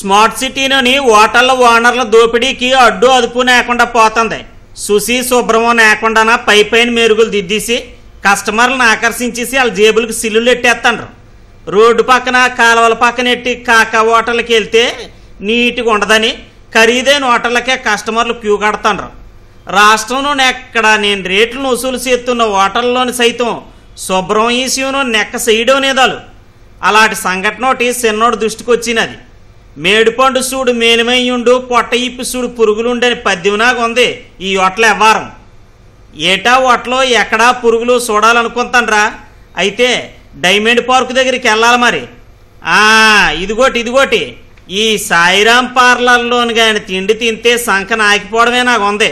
Smart సిటీలోని హోటళ్ల ఓనర్ల దోపిడీకి అడ్డు అదుపు లేకుండా పోతుంది. సుసి శుభ్రమం లేకుండా పైపైన మెరుగులు దిద్దేసి కస్టమర్లను ఆకర్షించేసి వాళ్ళ జేబులకు సిల్లులు ఎట్టేస్తాండ్రు. రోడ్డు పక్కన కాలువల పక్కన ఎట్టి కాకా హోటళ్ళకి వెళ్తే నీట్గా ఉండదని ఖరీదైన హోటళ్ళకే కస్టమర్లు క్యూ కడతాండ్రు. రాష్ట్రంలో ఎక్కడ నేను రేట్లను వసూలు చేస్తున్న హోటల్లోని సైతం శుభ్రం ఈసీను నెక్క చేయడం నేదాలు. అలాంటి సంఘటన ఒకటి చిన్నోడు దృష్టికి వచ్చినది. మేడిపండు సూడు మేలిమయ్యుండు పొట్ట ఇప్పి సూడు పురుగులుండని పద్యంలాగా ఉంది ఈ హోటల్ వ్యవహారం. ఏటా హోటలో ఎక్కడా పురుగులు చూడాలనుకుంటాన్రా? అయితే డైమండ్ పార్క్ దగ్గరికి వెళ్ళాలి మరి. ఇదిగోటి ఈ సాయిరాం పార్లర్లోని కానీ తిండి తింటే సంకన ఆగిపోవడమే నాకు ఉంది.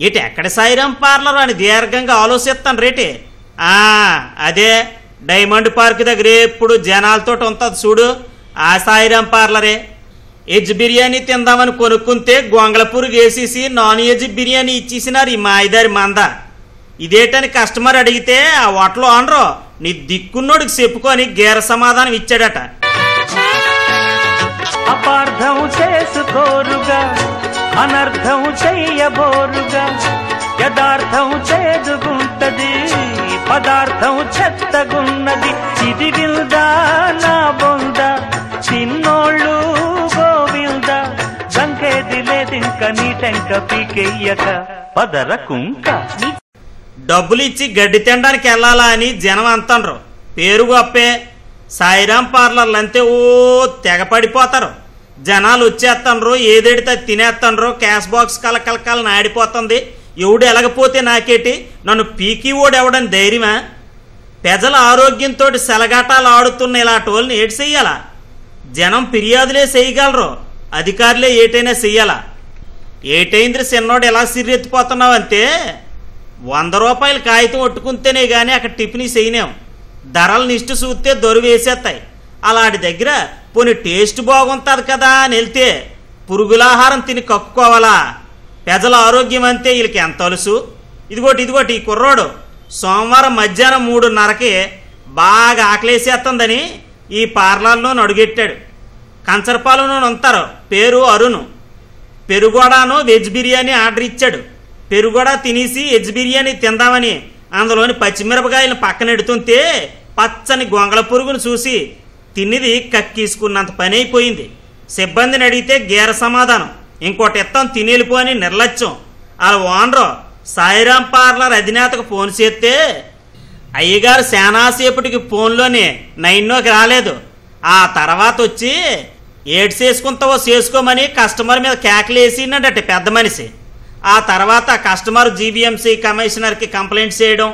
ఇటు ఎక్కడ సాయిరాం పార్లర్ అని దీర్ఘంగా ఆలోచిస్తాను రేటే. అదే డైమండ్ పార్క్ దగ్గర ఎప్పుడు జనాలతో ఉంటుంది చూడు, ఆ సాయిరాం పార్లరే. వెజ్ బిర్యానీ తిందామని కొనుక్కుంటే గొంగళ పురుగు వేసేసి నాన్ వెజ్ బిర్యానీ ఇచ్చేసినారు ఈ మాయిదారి మంద. ఇదేటని కస్టమర్ అడిగితే ఆ హోటల్ ఓనరు నీ దిక్కున్నోడికి చెప్పుకొని గేర సమాధానం ఇచ్చాడట. అపార్థం చేసుకోరుగా అనర్థం చెయ్యబోరుగా యదార్థం చేదుగుంటది పదార్థం చెత్తగున్నది. ఇది విల్దా నా బొంద చిన్నోళ్ళు గోవింద సంకేది లేదింక నీటెంక పీకెయ్యక పదర కుంక. డబ్బులు ఇచ్చి గడ్డి తినడానికి వెళ్ళాలా అని జనం అంటారు. పేరు గొప్పే. సాయిరాం పార్లర్లు అంతే ఓ తెగ పడిపోతారు. జనాలు వచ్చేస్తాండ్రు, ఏదేడితే తినేస్తాండ్రు. Cash box కలకలకాలని ఆడిపోతుంది. ఎవడు ఎలగపోతే నాకేటి, నన్ను పీకి ఓడెవడని ధైర్యమా? ప్రజల ఆరోగ్యంతో సెలగాటాలు ఆడుతున్న ఇలాంటి వాళ్ళని ఏటి చెయ్యాలా? జనం ఫిర్యాదులే చేయగలరు, అధికారులే ఏటైనా చెయ్యాలా? ఏటైంది చిన్నోడు ఎలా సిర్రెత్తిపోతున్నావంటే 100 రూపాయల కాగితం ఒట్టుకుంటేనే కానీ అక్కడ టిఫిన్ చేయలేం. ధరలు నిష్టు చూస్తే దొరువు వేసేస్తాయి. అలాంటి దగ్గర పోనీ టేస్ట్ బాగుంటుంది కదా అని వెళ్తే పురుగులాహారం తిని కక్కుకోవాలా? ప్రజల ఆరోగ్యం అంతే వీళ్ళకి ఎంత అలుసు. ఇదిగోటి ఈ కుర్రోడు సోమవారం మధ్యాహ్నం 3:30కి బాగా ఆకలేసేస్తుందని ఈ పార్లర్లో అడుగెట్టాడు. కంచరపాలెంలో ఉంటారు, పేరు అరుణ్. పెరుగోడాను వెజ్ బిర్యానీ ఆర్డర్ ఇచ్చాడు. పెరుగోడా తినేసి వెజ్ బిర్యానీ తిందామని అందులోని పచ్చిమిరపకాయలను పక్కనెడుతుంటే పచ్చని గొంగళ పురుగును చూసి తిన్నిది కక్కీసుకున్నంత పని అయిపోయింది. సిబ్బందిని అడిగితే గేర సమాధానం, ఇంకోటి ఎత్తం తినేలిపో అని నిర్లక్ష్యం. వాళ్ళ ఓనరు సాయిరాం పార్లర్ అధినేతకు ఫోన్ చేస్తే అయ్యగారు శానాసేపటికి ఫోన్లోనే 9కి రాలేదు. ఆ తర్వాత వచ్చి ఏడు చేసుకుంటావో చేసుకోమని కస్టమర్ మీద కేకలేసినట్టు పెద్ద మనిషి. ఆ తర్వాత కస్టమర్ జీవీఎంసీ కమిషనర్కి కంప్లైంట్ చేయడం,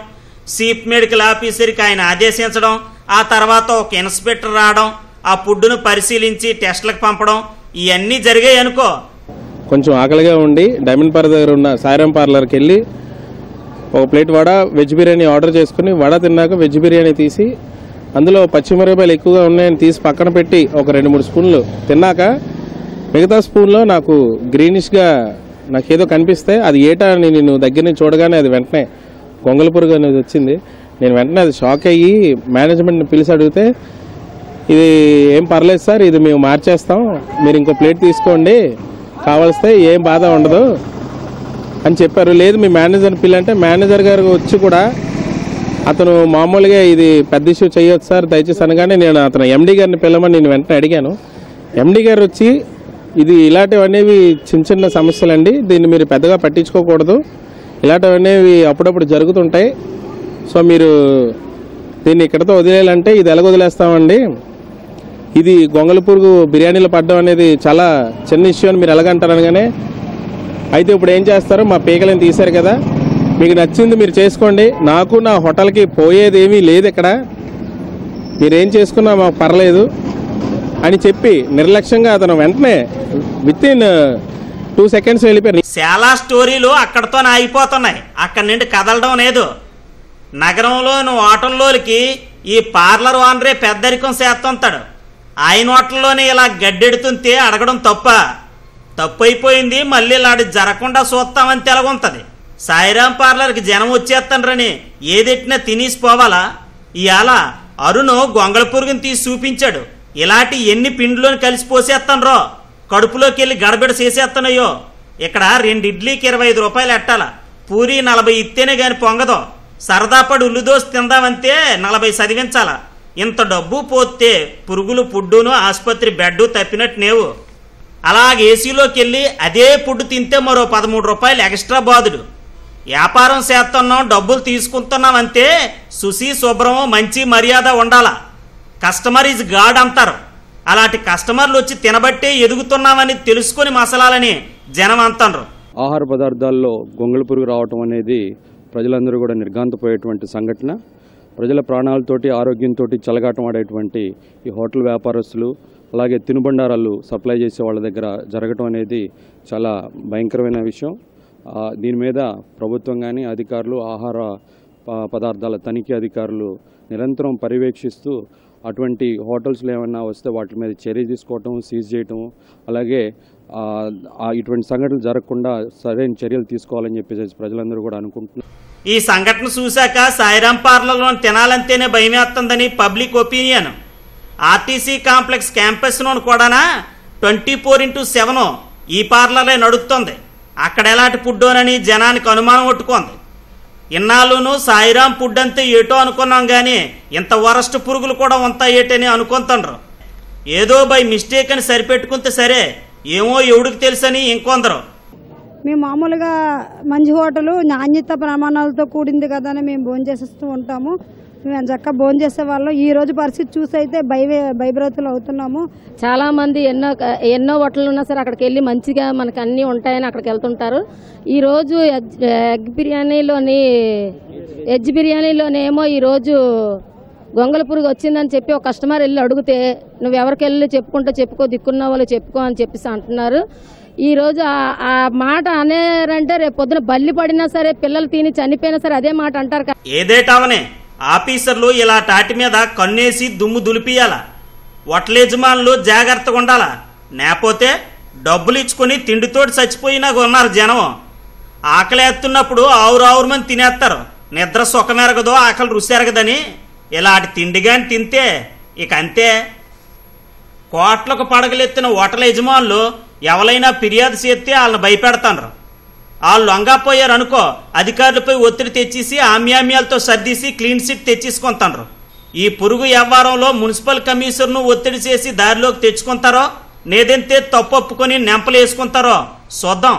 చీఫ్ మెడికల్ ఆఫీసర్కి ఆయన ఆదేశించడం, ఆ తర్వాత ఒక ఇన్స్పెక్టర్ రావడం, ఆ ఫుడ్ను పరిశీలించి టెస్టులకు పంపడం, ఇవన్నీ జరిగాయి అనుకో. కొంచెం ఆకలిగా ఉండి డైమండ్ పార్క్ దగ్గర ఉన్న సాయిరాం పార్లర్కి వెళ్ళి ఒక plate vada veg biryani order చేసుకుని వడ తిన్నాక వెజ్ బిర్యానీ తీసి అందులో పచ్చిమిరపకాయలు ఎక్కువగా ఉన్నాయని తీసి పక్కన పెట్టి ఒక 2-3 స్పూన్లు తిన్నాక మిగతా స్పూన్లో నాకు గ్రీనిష్గా నాకేదో కనిపిస్తే అది ఏటా అని నేను దగ్గర నుంచి చూడగానే అది వెంటనే గొంగళ పురుగు అనేది వచ్చింది. నేను వెంటనే అది షాక్ అయ్యి మేనేజ్మెంట్ని పిలిచి అడిగితే ఇది ఏం పర్లేదు సార్, ఇది మేము మార్చేస్తాం, మీరు ఇంకో ప్లేట్ తీసుకోండి, కావలిస్తే ఏం బాధ ఉండదు అని చెప్పారు. లేదు మీ మేనేజర్ని పిల్లంటే మేనేజర్ గారు వచ్చి కూడా అతను మామూలుగా ఇది పెద్ద ఇష్యూ చేయొచ్చు సార్ దయచేసి అనగానే నేను అతను ఎండీ గారిని పిల్లమని నేను వెంటనే అడిగాను. ఎండీ గారు వచ్చి ఇది ఇలాంటివనేవి చిన్న సమస్యలండి, దీన్ని మీరు పెద్దగా పట్టించుకోకూడదు, ఇలాంటివనేవి అప్పుడప్పుడు జరుగుతుంటాయి, సో మీరు దీన్ని ఇక్కడతో వదిలేయాలంటే ఇది ఎలాగ వదిలేస్తామండి, ఇది గొంగళ పురుగు బిర్యానీలో పడడం అనేది చాలా చిన్న ఇష్యూ అని మీరు ఎలాగంటారు అనగానే అయితే ఇప్పుడు ఏం చేస్తారు, మా పీకలను తీశారు కదా, మీకు నచ్చింది మీరు చేసుకోండి, నాకు నా హోటల్కి పోయేది ఏమీ లేదు, ఇక్కడ మీరేం చేసుకున్నా మాకు పర్లేదు అని చెప్పి నిర్లక్ష్యంగా అతను వెంటనే వితిన్ 2 seconds వెళ్ళిపోయారు. చాలా స్టోరీలు అక్కడతో ఆగిపోతున్నాయి, అక్కడి నుండి కదలడం లేదు. నగరంలోని హోటల్లోకి ఈ పార్లర్ ఓనరే పెద్దరికం చేస్తుంటాడు. ఆయన హోటల్లోనే ఇలా గడ్డెడుతుంటే అడగడం తప్పు అయిపోయింది. మళ్ళీ ఇలాంటి జరగకుండా చూస్తామని తెలగుంటది. సాయిరాం పార్లర్కి జనం వచ్చేస్తానని ఏదెట్టినా తినేసిపోవాలా? ఇవాళ అరుణ్ గొంగళ పురుగుని తీసి చూపించాడు. ఇలాంటి ఎన్ని పిండిలోని కలిసి పోసేస్తానరో కడుపులోకి వెళ్ళి గడబిడ చేసేస్తున్నాయో. ఇక్కడ 2 ఇడ్లీకి 25 రూపాయలు ఎట్టాల, పూరి 40 ఇత్తేనే గాని పొంగదో. సరదాపడి ఉల్లిదోసి తిందామంటే 40 చదివించాల. ఇంత డబ్బు పోతే పురుగులు పుడ్డును ఆసుపత్రి బెడ్డు తప్పినట్టు నేవు. అలాగే ఏసీలోకి వెళ్ళి అదే ఫుడ్ తింటే మరో 13 రూపాయలు ఎక్స్ట్రా బాదుడు. వ్యాపారం చేస్తున్నాం, డబ్బులు తీసుకుంటున్నాం అంతే శుచి శుభ్రము మంచి మర్యాద ఉండాల. కస్టమర్ ఈజ్ గాడ్ అంటారు. అలాంటి కస్టమర్లు వచ్చి తినబట్టే ఎదుగుతున్నామని తెలుసుకొని మసలాలని జనం అంటారు. ఆహార పదార్థాల్లో గొంగళి పురుగు రావటం అనేది ప్రజలందరూ కూడా నిర్ఘాంతపోయేటువంటి సంఘటన. ప్రజల ప్రాణాలతోటి ఆరోగ్యంతో చెలగాటం ఆడేటువంటి ఈ హోటల్ వ్యాపారస్తులు అలాగే తినుబండారాలు సప్లై చేసే వాళ్ళ దగ్గర జరగటం అనేది చాలా భయంకరమైన విషయం. దీని మీద ప్రభుత్వం కానీ అధికారులు, ఆహార పదార్థాల తనిఖీ అధికారులు నిరంతరం పర్యవేక్షిస్తూ అటువంటి హోటల్స్లో ఏమన్నా వస్తే వాటి మీద చర్య తీసుకోవటం, సీజ్ చేయటం, అలాగే ఇటువంటి సంఘటనలు జరగకుండా సరైన చర్యలు తీసుకోవాలని చెప్పేసి ప్రజలందరూ కూడా అనుకుంటున్నారు. ఈ సంఘటన చూశాక సాయిరాం పార్లర్లో తినాలంటేనే భయమేస్తుందని పబ్లిక్ ఒపీనియన్. ఆర్టీసీ కాంప్లెక్స్ క్యాంపస్లోను కూడా 24/7 ఈ పార్లరే నడుస్తుంది. అక్కడ ఎలాంటి ఫుడ్డోనని జనానికి అనుమానం కొట్టుకుంది. ఇన్నాళ్ళును సాయిరాం ఫుడ్ అంతే ఏటో అనుకున్నాం కానీ ఇంత వరస్ట్ పురుగులు కూడా ఉంటాయేటని అనుకుంటుండ్రు. ఏదో బై మిస్టేక్ అని సరిపెట్టుకుంటే సరే, ఏమో ఎవడికి తెలుసని ఇంకొందరు. మేము మామూలుగా మంచి హోటలు నాణ్యత ప్రమాణాలతో కూడింది కదా అని మేము భోజనం చేసేస్తూ ఉంటాము. మేము చక్కగా భోజనం చేసే వాళ్ళం. ఈ రోజు పరిస్థితి చూసి అయితే భయభ్రాంతులు అవుతున్నాము. చాలా మంది ఎన్నో హోటళ్ళు ఉన్నా సరే అక్కడికి వెళ్ళి మంచిగా మనకు అన్నీ ఉంటాయని అక్కడికి వెళ్తుంటారు. ఈరోజు వెజ్ బిర్యానీలోనేమో ఈరోజు గొంగళి పురుగు వచ్చిందని చెప్పి ఒక కస్టమర్ వెళ్ళి అడిగితే నువ్వు ఎవరికి వెళ్ళి చెప్పుకో, దిక్కున్న వాళ్ళు చెప్పుకో అని చెప్పేసి అంటున్నారు. ఈరోజు ఆ మాట అనేరంటే రేపు పొద్దున బల్లి పడినా సరే, పిల్లలు తిని చనిపోయినా సరే అదే మాట అంటారు. ఏదేటావనే ఆఫీసర్లు ఇలా టాటి మీద కన్నేసి దుమ్ము దులిపియాల. హోటల్ యజమానులు జాగ్రత్తగా ఉండాల. లేకపోతే డబ్బులు ఇచ్చుకొని తిండితోటి చచ్చిపోయినా ఉన్నారు జనం. ఆకలి ఎత్తున్నప్పుడు ఆవురావురమని తినేస్తారు. నిద్ర సుఖమెరగదో, ఆకలి రుచి ఎరగదని ఇలాంటి తిండిగాని తింటే ఇక అంతే. కోట్లకు పడగలెత్తిన హోటల్ యజమానులు ఎవరైనా ఫిర్యాదు చేస్తే వాళ్ళని భయపెడతారు. వాళ్ళు లొంగపోయారు అనుకో, అధికారులపై ఒత్తిడి తెచ్చేసి ఆమ్యామ్యాలతో సర్దీసి క్లీన్ చిట్ తెచ్చేసుకుంటారు. ఈ పురుగు వ్యవహారంలో మున్సిపల్ కమిషనర్ను ఒత్తిడి చేసి దారిలోకి తెచ్చుకుంటారో, లేదంటే తప్పొప్పుకొని నెంపలు వేసుకుంటారో చూద్దాం.